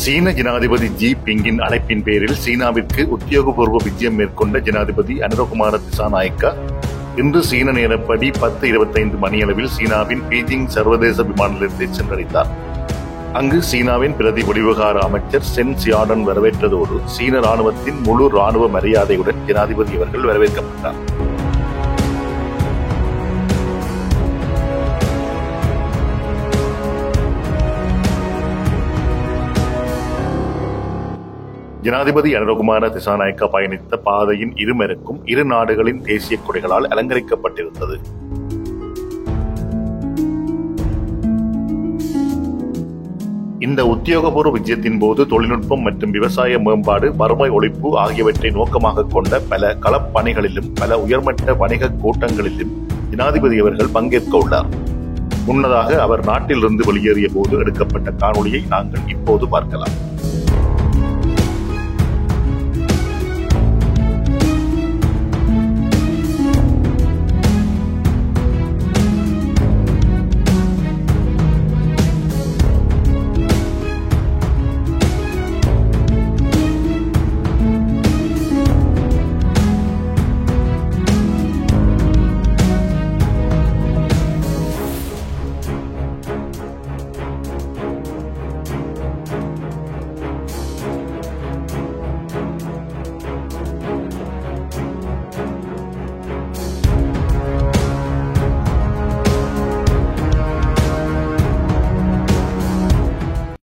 சீன ஜனாதிபதி ஜி பிங்கின் அழைப்பின் பேரில் சீனாவிற்கு உத்தியோகபூர்வ விஜயம் மேற்கொண்ட ஜனாதிபதி அனுரகுமார திசாநாயக்கா இன்று சீன நேரப்படி 10:25 மணியளவில் சீனாவின் பீஜிங் சர்வதேச விமான நிலையத்தை சென்றடைந்தார். அங்கு சீனாவின் பிரதி வெளிவிவகார அமைச்சர் சென் சியாடன் வரவேற்றதோடு சீன ராணுவத்தின் முழு ராணுவ மரியாதையுடன் ஜனாதிபதி அவர்கள் வரவேற்கப்பட்டார். ஜனாதிபதி அனுரகுமார திசாநாயக்கா பயணித்த பாதையின் இருமருக்கும் இரு நாடுகளின் தேசிய கொடிகளால் அலங்கரிக்கப்பட்டிருந்தது. இந்த உத்தியோகபூர்வ விஜயத்தின் போது தொழில்நுட்பம் மற்றும் விவசாய மேம்பாடு, வறுமை ஒழிப்பு ஆகியவற்றை நோக்கமாக கொண்ட பல களப்பணிகளிலும் பல உயர்மட்ட வணிக கூட்டங்களிலும் ஜனாதிபதி அவர்கள் பங்கேற்க உள்ளார். முன்னதாக அவர் நாட்டிலிருந்து வெளியேறிய போது எடுக்கப்பட்ட காணொளியை நாங்கள் இப்போது பார்க்கலாம்.